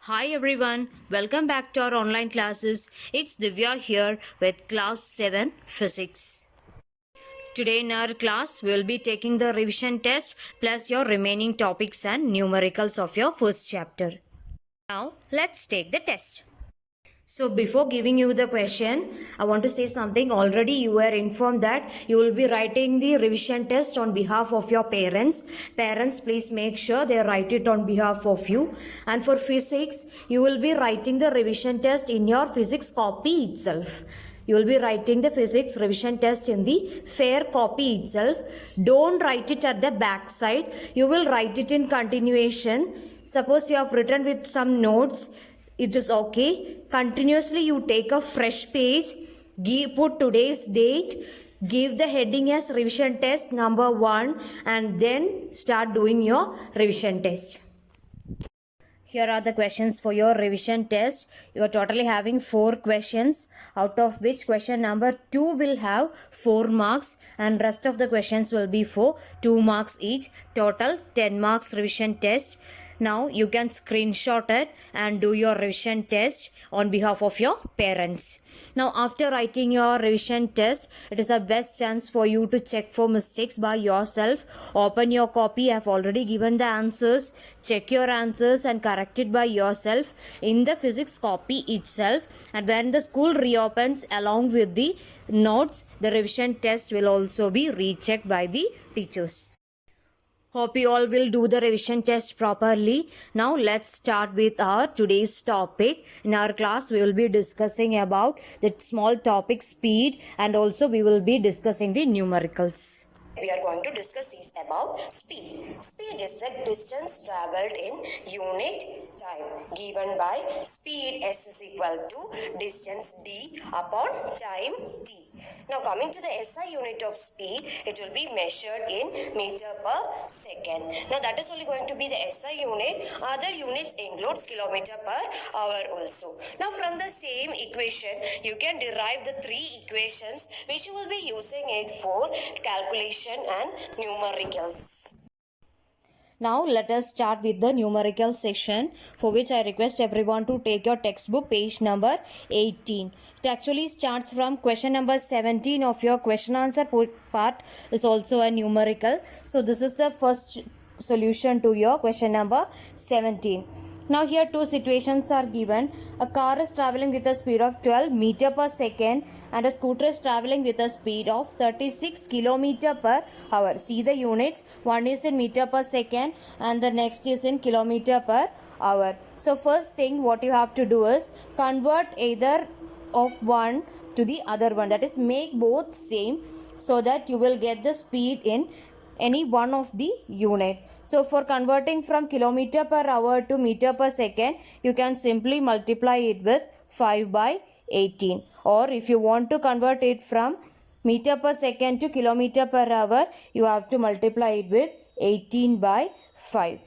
Hi everyone, welcome back to our online classes. It's Divya here with class 7 physics. Today in our class, we will be taking the revision test plus your remaining topics and numericals of your first chapter. Now, let's take the test. So before giving you the question, I want to say something. Already you were informed that you will be writing the revision test on behalf of your parents. Parents, please make sure they write it on behalf of you. And for physics, you will be writing the revision test in your physics copy itself. You will be writing the physics revision test in the fair copy itself. Don't write it at the back side. You will write it in continuation. Suppose you have written with some notes, it is okay. Continuously you take a fresh page, put today's date, give the heading as revision test number 1 and then start doing your revision test. Here are the questions for your revision test. You are totally having 4 questions, out of which question number 2 will have 4 marks and rest of the questions will be for 2 marks each. Total 10 marks revision test. Now you can screenshot it and do your revision test on behalf of your parents. Now after writing your revision test, it is the best chance for you to check for mistakes by yourself. Open your copy. I have already given the answers. Check your answers and correct it by yourself in the physics copy itself. And when the school reopens along with the notes, the revision test will also be rechecked by the teachers. Hope you all will do the revision test properly. Now let's start with our today's topic. In our class we will be discussing about the small topic speed and also we will be discussing the numericals. We are going to discuss is about speed. Speed is the distance travelled in unit time given by speed s is equal to distance d upon time t. Now coming to the SI unit of speed, it will be measured in meter per second. Now that is only going to be the SI unit. Other units includes kilometer per hour also. Now from the same equation, you can derive the 3 equations which you will be using it for calculation and numericals. Now let us start with the numerical section, for which I request everyone to take your textbook page number 18. It actually starts from question number 17 of your question answer part is also a numerical. So this is the first solution to your question number 17. Now here 2 situations are given. A car is traveling with a speed of 12 meter per second and a scooter is traveling with a speed of 36 kilometer per hour. See the units. One is in meter per second and the next is in kilometer per hour. So first thing what you have to do is convert either of one to the other one. That is, make both same so that you will get the speed in any one of the unit. So for converting from kilometer per hour to meter per second, you can simply multiply it with 5 by 18. Or if you want to convert it from meter per second to kilometer per hour, you have to multiply it with 18 by 5.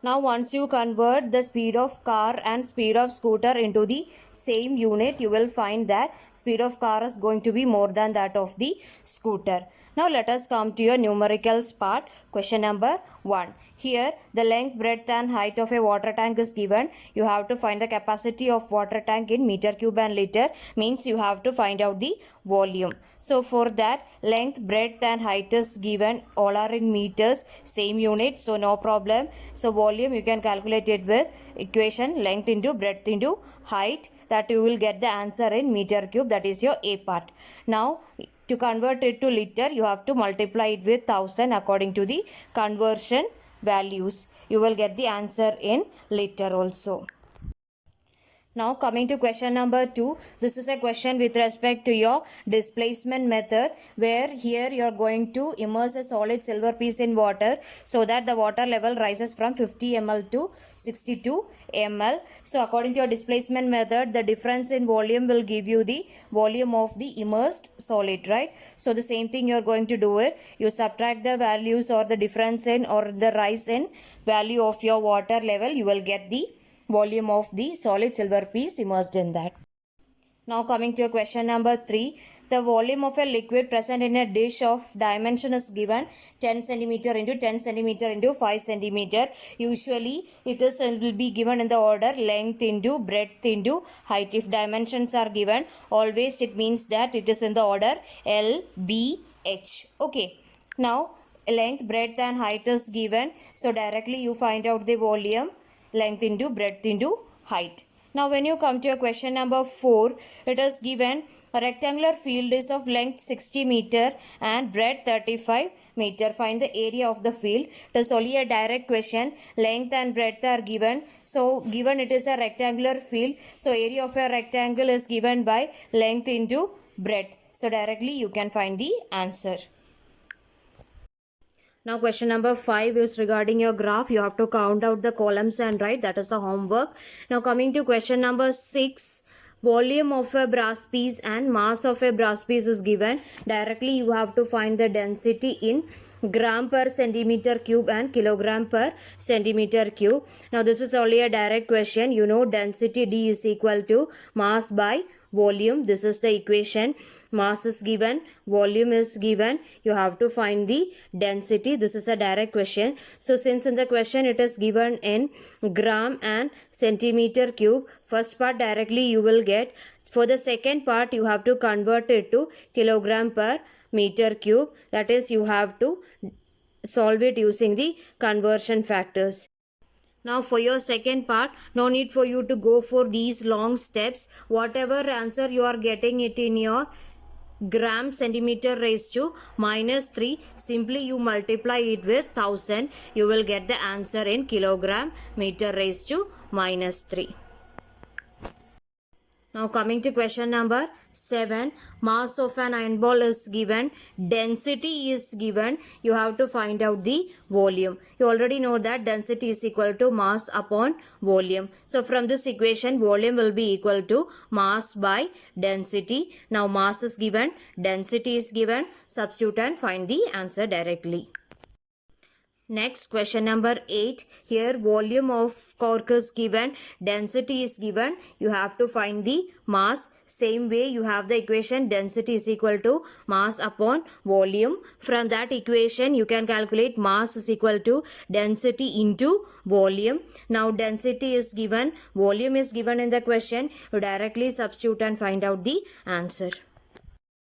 Now once you convert the speed of car and speed of scooter into the same unit, you will find that speed of car is going to be more than that of the scooter. Now let us come to your numericals part. Question number 1. Here the length, breadth and height of a water tank is given. You have to find the capacity of water tank in meter cube and liter. Means you have to find out the volume. So for that, length, breadth and height is given. All are in meters, same unit, so no problem. So volume you can calculate it with equation length into breadth into height, that you will get the answer in meter cube. That is your A part. Now to convert it to liter, you have to multiply it with 1000 according to the conversion values. You will get the answer in liter also. Now coming to question number 2, this is a question with respect to your displacement method, where here you are going to immerse a solid silver piece in water so that the water level rises from 50 ml to 62 ml. So according to your displacement method, the difference in volume will give you the volume of the immersed solid, right? So the same thing you are going to do it. You subtract the values or the difference in or the rise in value of your water level, you will get the volume of the solid silver piece immersed in that. Now coming to question number 3, The volume of a liquid present in a dish of dimension is given 10 centimeter into 10 centimeter into 5 centimeter. Usually it will be given in the order length into breadth into height. If dimensions are given, always it means that it is in the order L, B, H. Okay. Now length, breadth and height is given. So directly you find out the volume, length into breadth into height. Now when you come to a question number 4, it is given a rectangular field is of length 60 meter and breadth 35 meter. Find the area of the field. It is only a direct question. Length and breadth are given. So given it is a rectangular field. So area of a rectangle is given by length into breadth. So directly you can find the answer. Now question number 5 is regarding your graph. You have to count out the columns and write. That is the homework. Now coming to question number 6. Volume of a brass piece and mass of a brass piece is given. Directly you have to find the density in gram per centimeter cube and kilogram per centimeter cube. Now this is only a direct question. You know density D is equal to mass by volume. This is the equation. Mass is given, volume is given. You have to find the density. This is a direct question. So since in the question it is given in gram and centimeter cube, first part directly you will get. For the second part you have to convert it to kilogram per meter cube. That is, you have to solve it using the conversion factors. Now for your second part, no need for you to go for these long steps. Whatever answer you are getting it in your gram centimeter raised to minus 3, simply you multiply it with 1000. You will get the answer in kilogram meter raised to minus 3. Now coming to question number 7, mass of an iron ball is given, density is given, you have to find out the volume. You already know that density is equal to mass upon volume. So from this equation, volume will be equal to mass by density. Now mass is given, density is given, substitute and find the answer directly. Next question number 8. Here volume of cork is given, density is given. You have to find the mass. Same way you have the equation density is equal to mass upon volume. From that equation you can calculate mass is equal to density into volume. Now density is given, volume is given in the question. You directly substitute and find out the answer.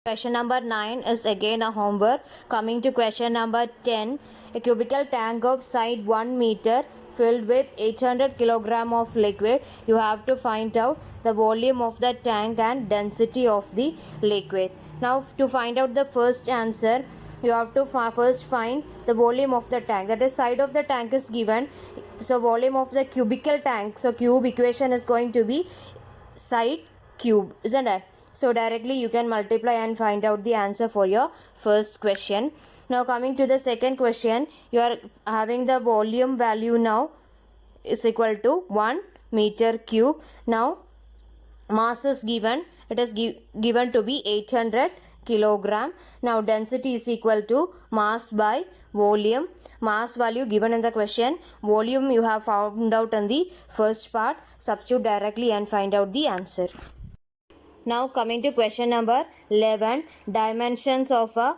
Question number 9 is again a homework. Coming to question number 10. A cubical tank of side 1 meter filled with 800 kilogram of liquid. You have to find out the volume of the tank and density of the liquid. Now to find out the first answer, you have to first find the volume of the tank. That is, side of the tank is given. So volume of the cubical tank. So cube equation is going to be side cube, isn't it? So directly you can multiply and find out the answer for your first question. Now coming to the second question, you are having the volume value now is equal to 1 meter cube. Now mass is given, it is given to be 800 kilogram. Now density is equal to mass by volume. Mass value given in the question, volume you have found out in the first part. Substitute directly and find out the answer. Now coming to question number 11, dimensions of a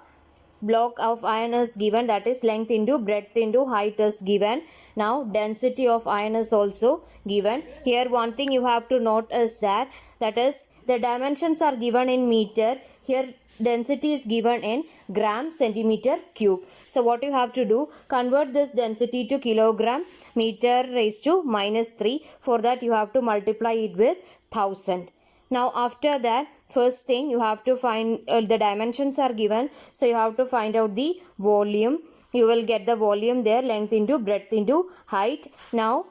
block of iron is given, that is length into breadth into height is given. Now density of iron is also given. Here one thing you have to note is that is the dimensions are given in meter. Here density is given in gram centimeter cube. So what you have to do, convert this density to kilogram meter raised to minus 3. For that you have to multiply it with 1000. Now after that, first thing you have to find the dimensions are given. So you have to find out the volume. You will get the volume there, length into breadth into height. Now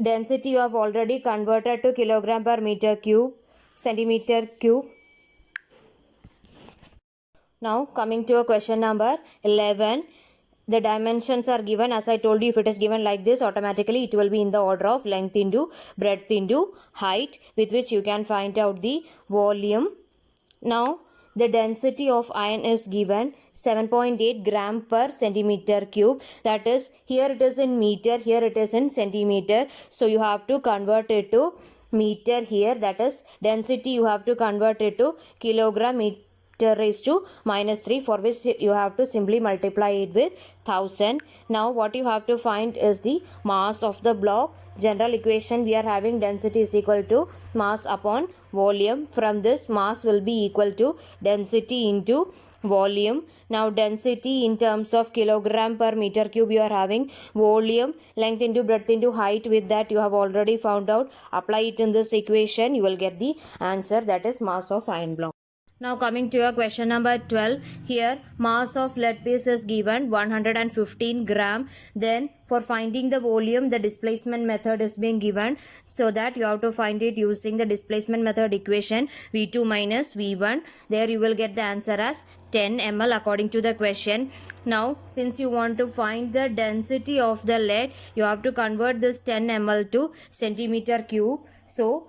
density you have already converted to kilogram per meter cube, centimeter cube. Now coming to a question number 11. The dimensions are given. As I told you, if it is given like this, automatically it will be in the order of length into breadth into height, with which you can find out the volume. Now the density of iron is given 7.8 gram per centimeter cube. That is, here it is in meter, here it is in centimeter. So you have to convert it to meter here. That is, density you have to convert it to kilogram meter raised to minus 3, for which you have to simply multiply it with 1000. Now what you have to find is the mass of the block. General equation we are having density is equal to mass upon volume. From this, mass will be equal to density into volume. Now density in terms of kilogram per meter cube you are having, volume length into breadth into height, with that you have already found out. Apply it in this equation, you will get the answer, that is mass of iron block. Now coming to your question number 12, here mass of lead piece is given 115 gram. Then for finding the volume, the displacement method is being given, so that you have to find it using the displacement method equation, V2 minus V1. There you will get the answer as 10 ml according to the question. Now since you want to find the density of the lead, you have to convert this 10 ml to centimeter cube. So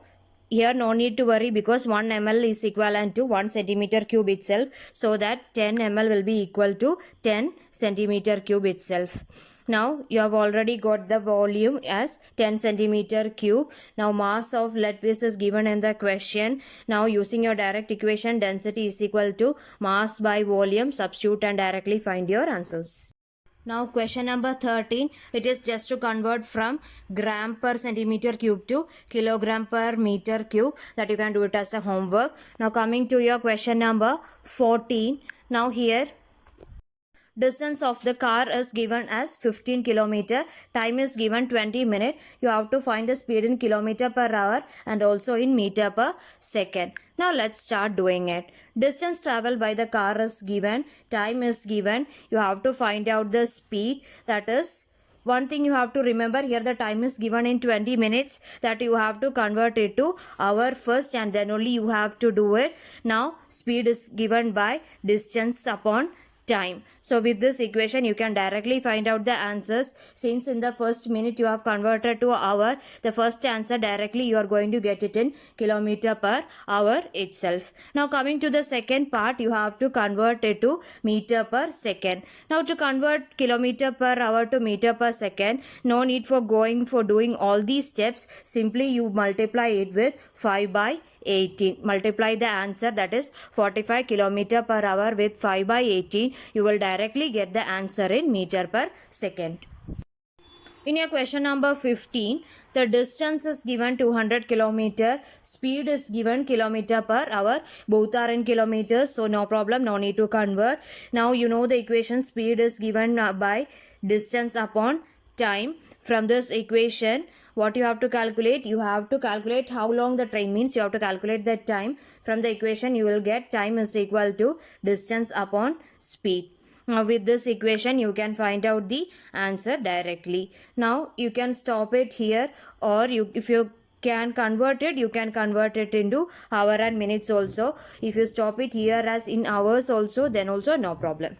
here no need to worry, because 1 ml is equivalent to 1 centimeter cube itself, so that 10 ml will be equal to 10 centimeter cube itself. Now you have already got the volume as 10 centimeter cube. Now mass of lead piece is given in the question. Now using your direct equation, density is equal to mass by volume, substitute and directly find your answers. Now question number 13, it is just to convert from gram per centimeter cube to kilogram per meter cube, that you can do it as a homework. Now coming to your question number 14, now here distance of the car is given as 15 kilometer, time is given 20 minutes. You have to find the speed in kilometer per hour and also in meter per second. Now let's start doing it. Distance traveled by the car is given, time is given. You have to find out the speed, that is one thing you have to remember, here the time is given in 20 minutes, that you have to convert it to hour first and then only you have to do it. Now speed is given by distance upon time. So with this equation you can directly find out the answers. Since in the first minute you have converted to hour, the first answer directly you are going to get it in kilometer per hour itself. Now coming to the second part, you have to convert it to meter per second. Now to convert kilometer per hour to meter per second, no need for doing all these steps. Simply you multiply it with 5 by 18. Multiply the answer, that is 45 kilometer per hour with 5 by 18. You will directly get the answer in meter per second. In your question number 15, the distance is given 200 kilometer, speed is given kilometer per hour. Both are in kilometers, so no problem, no need to convert. Now you know the equation, speed is given by distance upon time. From this equation, what you have to calculate? You have to calculate how long the train means. You have to calculate that time. From the equation, you will get time is equal to distance upon speed. Now with this equation, you can find out the answer directly. Now you can stop it here, or if you can convert it, you can convert it into hour and minutes also. If you stop it here as in hours also, then also no problem.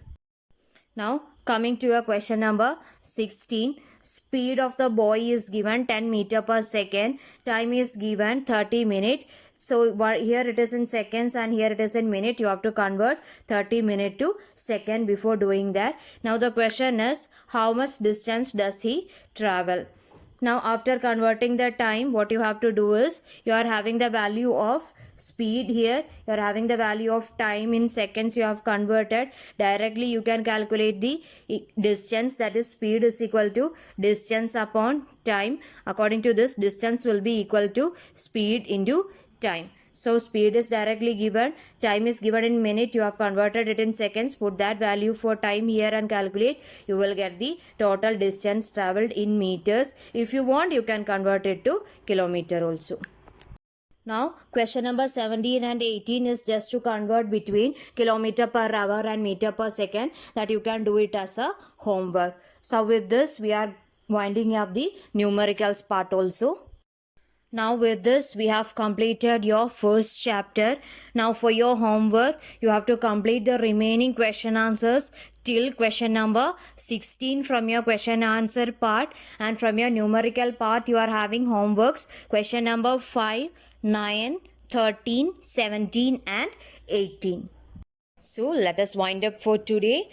Now coming to your question number 16, speed of the boy is given 10 meter per second, time is given 30 minutes. So here it is in seconds and here it is in minute. You have to convert 30 minute to second before doing that. Now the question is, how much distance does he travel? Now after converting the time, what you have to do is, you are having the value of speed here, you are having the value of time in seconds, you have converted. Directly you can calculate the distance, that is speed is equal to distance upon time. According to this, distance will be equal to speed into time. So speed is directly given, time is given in minute, you have converted it in seconds. Put that value for time here and calculate. You will get the total distance traveled in meters. If you want, you can convert it to kilometer also. Now question number 17 and 18 is just to convert between kilometer per hour and meter per second, that you can do it as a homework. So with this, we are winding up the numericals part also. Now with this, we have completed your first chapter. Now for your homework, you have to complete the remaining question answers till question number 16 from your question answer part, and from your numerical part you are having homeworks question number 5, 9, 13, 17 and 18. So let us wind up for today.